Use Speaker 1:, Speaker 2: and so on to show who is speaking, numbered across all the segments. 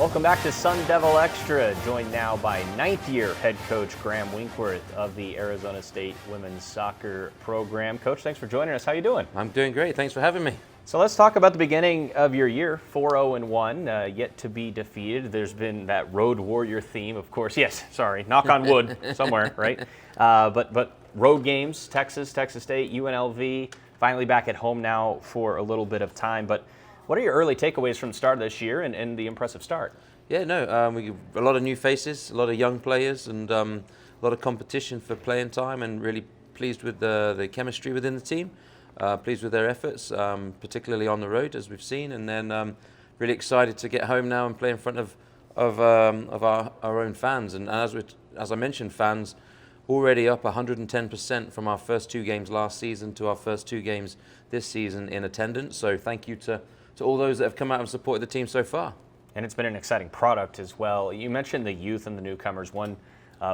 Speaker 1: Welcome back to Sun Devil Extra, joined now by ninth-year head coach Graham Winkworth of the Arizona State women's soccer program. Coach, thanks for joining us. How you doing?
Speaker 2: I'm doing great. Thanks for having me.
Speaker 1: So let's talk about the beginning of your year, 4-0-1, yet to be defeated. There's been that road warrior theme, of course. Yes, sorry, knock on wood somewhere, right? But road games, Texas, Texas State, UNLV, finally back at home now for a little bit of time. But what are your early takeaways from the start of this year and the impressive start?
Speaker 2: Yeah, no, a lot of new faces, a lot of young players, and a lot of competition for playing time, and really pleased with the chemistry within the team. Pleased with their efforts, particularly on the road, as we've seen, and then really excited to get home now and play in front of our own fans. And as I mentioned, fans already up 110% from our first two games last season to our first two games this season in attendance. So thank you to all those that have come out and supported the team so far.
Speaker 1: And it's been an exciting product as well. You mentioned the youth and the newcomers. One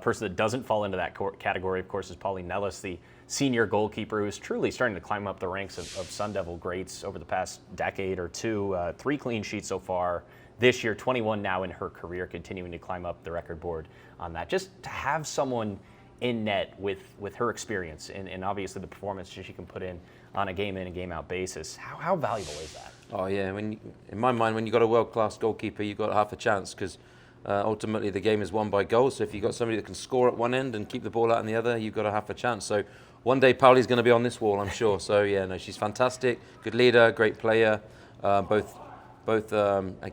Speaker 1: person that doesn't fall into that category, of course, is Pauline Nellis, the senior goalkeeper who is truly starting to climb up the ranks of Sun Devil greats over the past decade or two. 3 clean sheets so far this year, 21 now in her career, continuing to climb up the record board on that. Just to have someone in net with her experience and obviously the performance she can put in on a game in and game out basis, how valuable is that?
Speaker 2: Oh yeah, in my mind, when you've got a world-class goalkeeper, you've got half a chance, because ultimately the game is won by goals. So if you've got somebody that can score at one end and keep the ball out on the other, you've got a half a chance. So one day Pauli's going to be on this wall, I'm sure. So yeah, no, she's fantastic, good leader, great player, both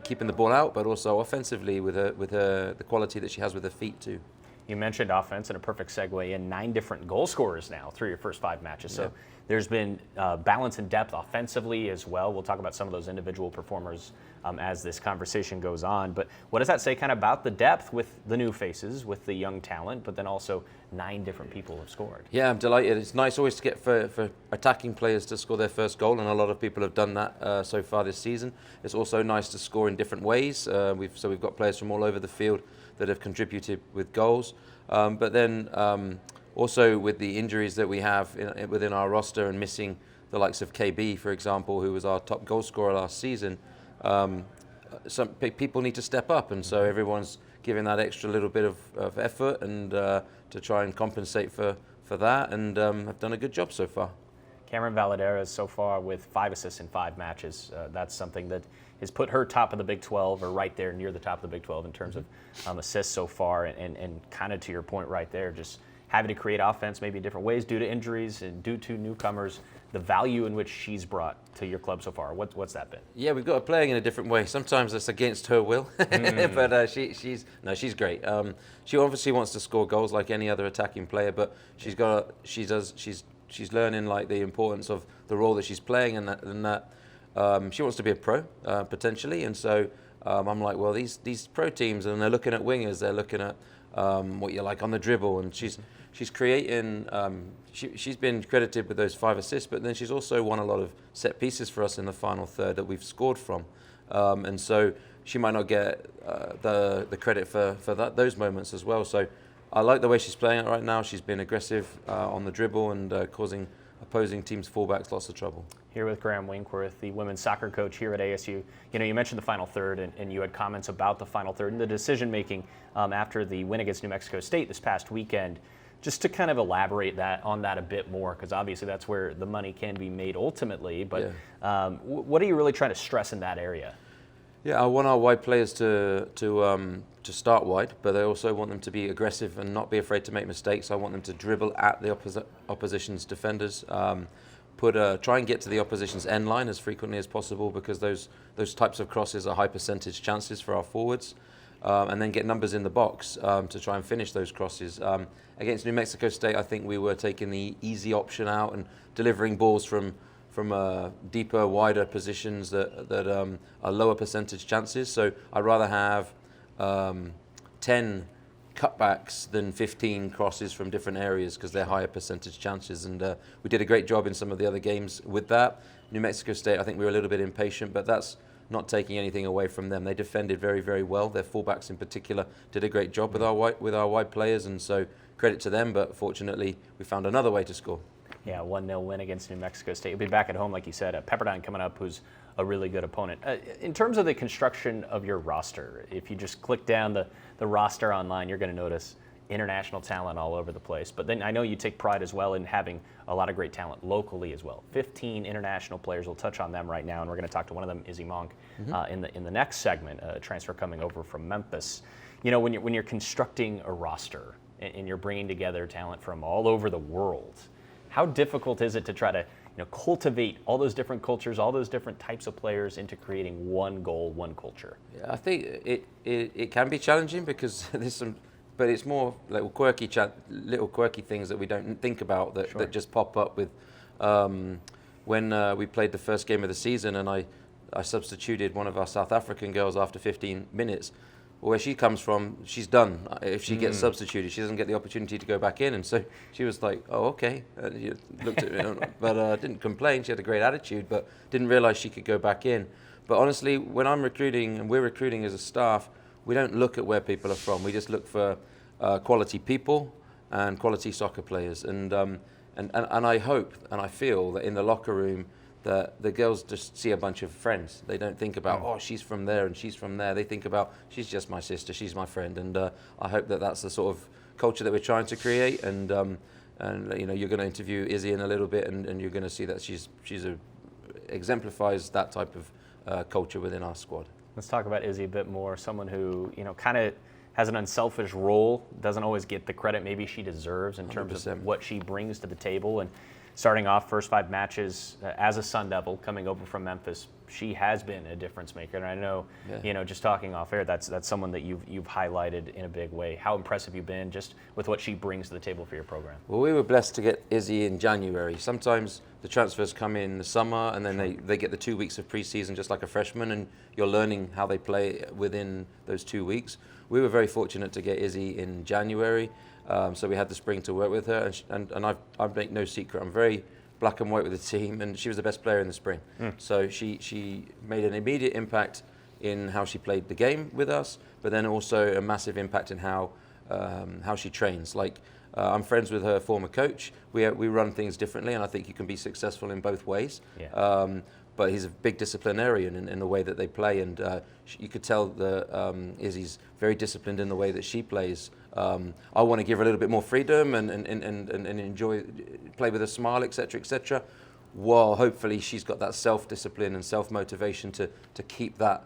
Speaker 2: keeping the ball out, but also offensively with the quality that she has with her feet too.
Speaker 1: You mentioned offense, and a perfect segue in 9 different goal scorers now through your first 5 matches. So there's been balance and depth offensively as well. We'll talk about some of those individual performers as this conversation goes on. But what does that say kind of about the depth with the new faces, with the young talent, but then also 9 different people have scored?
Speaker 2: Yeah, I'm delighted. It's nice always to get for attacking players to score their first goal, and a lot of people have done that so far this season. It's also nice to score in different ways. We've got players from all over the field that have contributed with goals. But then also with the injuries that we have within our roster and missing the likes of KB, for example, who was our top goal scorer last season, some people need to step up, and so everyone's giving that extra little bit of effort and to try and compensate for that, and have done a good job so far.
Speaker 1: Cameron Valadares so far with 5 assists in 5 matches. That's something that has put her top of the Big 12, or right there near the top of the Big 12 in terms of assists so far. And kind of to your point right there, just having to create offense maybe in different ways due to injuries and due to newcomers, the value in which she's brought to your club so far. What's that been?
Speaker 2: Yeah, we've got her playing in a different way. Sometimes it's against her will, but she's great. She obviously wants to score goals like any other attacking player, but she's learning like the importance of the role that she's playing, and that she wants to be a pro potentially. And so I'm like, well, these pro teams, and they're looking at wingers, they're looking at what you like on the dribble, and she's creating. She's been credited with those 5 assists, but then she's also won a lot of set pieces for us in the final third that we've scored from, and so she might not get the credit for those moments as well. So I like the way she's playing it right now. She's been aggressive on the dribble and causing opposing teams' fullbacks lots of trouble.
Speaker 1: Here with Graham Winkworth, the women's soccer coach here at ASU. You know, you mentioned the final third, and you had comments about the final third and the decision-making after the win against New Mexico State this past weekend. Just to kind of elaborate on that a bit more, because obviously that's where the money can be made ultimately. But what are you really trying to stress in that area?
Speaker 2: Yeah, I want our wide players to start wide, but I also want them to be aggressive and not be afraid to make mistakes. I want them to dribble at the opposition's defenders, try and get to the opposition's end line as frequently as possible, because those types of crosses are high percentage chances for our forwards, and then get numbers in the box to try and finish those crosses. Against New Mexico State, I think we were taking the easy option out and delivering balls from deeper, wider positions that are lower percentage chances. So I'd rather have 10 cutbacks than 15 crosses from different areas, because they're higher percentage chances. And we did a great job in some of the other games with that. New Mexico State, I think we were a little bit impatient, but that's not taking anything away from them. They defended very, very well. Their fullbacks in particular did a great job with our wide players, and so credit to them. But fortunately, we found another way to score.
Speaker 1: Yeah, 1-0 win against New Mexico State. You'll be back at home, like you said. Pepperdine coming up, who's a really good opponent. In terms of the construction of your roster, if you just click down the roster online, you're going to notice international talent all over the place. But then I know you take pride as well in having a lot of great talent locally as well. 15 international players. We'll touch on them right now, and we're going to talk to one of them, Izzy Monk, in the next segment. A transfer coming over from Memphis. You know, when you're constructing a roster and you're bringing together talent from all over the world, how difficult is it to try to cultivate all those different cultures, all those different types of players into creating one goal, one culture?
Speaker 2: Yeah, I think it can be challenging because there's some. But it's more little quirky things that we don't think about that just pop up with when we played the first game of the season, and I substituted one of our South African girls after 15 minutes. Where she comes from, she's done. If she gets substituted, she doesn't get the opportunity to go back in, and so she was like, "Oh, okay." And looked at me, but didn't complain. She had a great attitude, but didn't realize she could go back in. But honestly, when I'm recruiting and we're recruiting as a staff, we don't look at where people are from. We just look for quality people and quality soccer players. And I hope and I feel that in the locker room that the girls just see a bunch of friends. They don't think about, oh, she's from there and she's from there. They think about, she's just my sister, she's my friend. And I hope that that's the sort of culture that we're trying to create. And you're going to interview Izzy in a little bit, and you're going to see that she's exemplifies that type of culture within our squad.
Speaker 1: Let's talk about Izzy a bit more. Someone who, kind of has an unselfish role, doesn't always get the credit maybe she deserves in terms
Speaker 2: 100%.
Speaker 1: of what she brings to the table. And starting off first 5 matches as a Sun Devil coming over from Memphis, she has been a difference maker. And I know, just talking off air, that's someone that you've highlighted in a big way. How impressive you've been just with what she brings to the table for your program.
Speaker 2: Well, we were blessed to get Izzy in January. Sometimes the transfers come in the summer, and then they get the 2 weeks of preseason just like a freshman, and you're learning how they play within those 2 weeks. We were very fortunate to get Izzy in January, so we had the spring to work with her, and I make no secret, I'm very black and white with the team, and she was the best player in the spring. So she made an immediate impact in how she played the game with us, but then also a massive impact in how she trains. I'm friends with her former coach. We run things differently, and I think you can be successful in both ways. But he's a big disciplinarian in the way that they play, and you could tell that Izzy's very disciplined in the way that she plays. I want to give her a little bit more freedom and enjoy, play with a smile, etc., etc. While hopefully she's got that self-discipline and self-motivation to keep that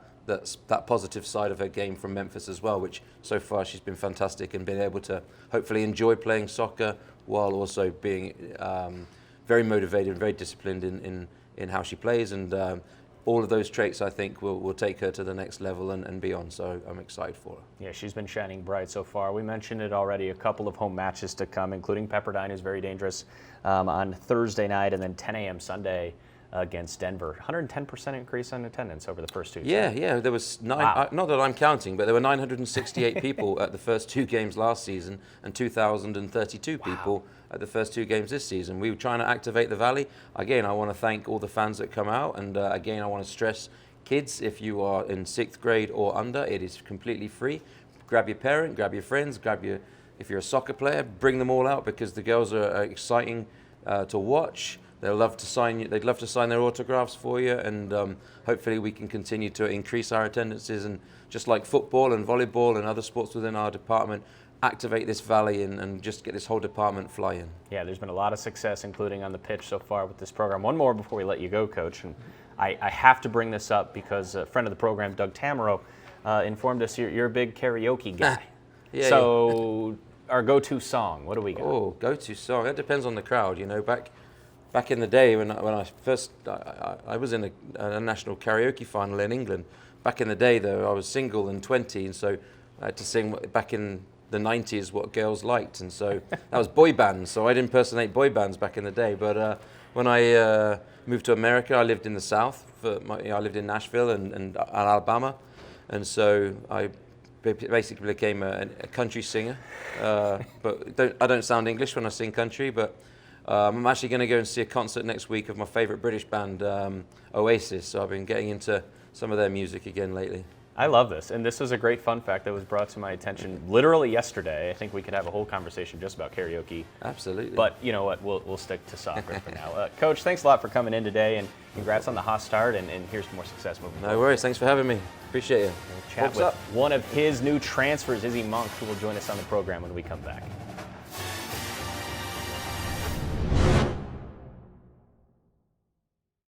Speaker 2: positive side of her game from Memphis as well, which so far she's been fantastic and been able to hopefully enjoy playing soccer while also being very motivated, very disciplined in how she plays, and all of those traits I think will take her to the next level and beyond, so I'm excited for her.
Speaker 1: Yeah, she's been shining bright so far. We mentioned it already, a couple of home matches to come, including Pepperdine, who's very dangerous, on Thursday night, and then 10 a.m. Sunday against Denver. 110% increase on attendance over the first 2 games.
Speaker 2: Yeah, there was not that I'm counting, but there were 968 people at the first 2 games last season and 2,032 people at the first 2 games this season. We were trying to activate the Valley. Again, I want to thank all the fans that come out, and again, I want to stress, kids, if you are in 6th grade or under, it is completely free. Grab your parent, grab your friends, if you're a soccer player, bring them all out, because the girls are exciting to watch. They'd love to sign their autographs for you, and hopefully we can continue to increase our attendances, and just like football and volleyball and other sports within our department, activate this Valley and just get this whole department flying.
Speaker 1: Yeah, there's been a lot of success, including on the pitch so far with this program. One more before we let you go, Coach, and I have to bring this up because a friend of the program, Doug Tamaro, informed us you're a big karaoke guy. So our go-to song, what do we got?
Speaker 2: Oh, go-to song, that depends on the crowd, Back in the day when I first, I was in a national karaoke final in England. Back in the day, though, I was single and 20, and so I had to sing back in the 90s what girls liked, and so that was boy bands. So I'd impersonate boy bands back in the day. But when I moved to America, I lived in the South. I lived in Nashville and Alabama, and so I basically became a country singer. But I don't sound English when I sing country, but. I'm actually going to go and see a concert next week of my favourite British band, Oasis, so I've been getting into some of their music again lately.
Speaker 1: I love this, and this is a great fun fact that was brought to my attention literally yesterday. I think we could have a whole conversation just about karaoke.
Speaker 2: Absolutely.
Speaker 1: But you know what? We'll stick to soccer for now. Coach, thanks a lot for coming in today, and congrats on the hot start, and here's to more success moving forward.
Speaker 2: No worries. Thanks for having me. Appreciate you.
Speaker 1: We'll chat
Speaker 2: Hopes
Speaker 1: with
Speaker 2: up.
Speaker 1: one of his new transfers, Izzy Monk, who will join us on the program when we come back.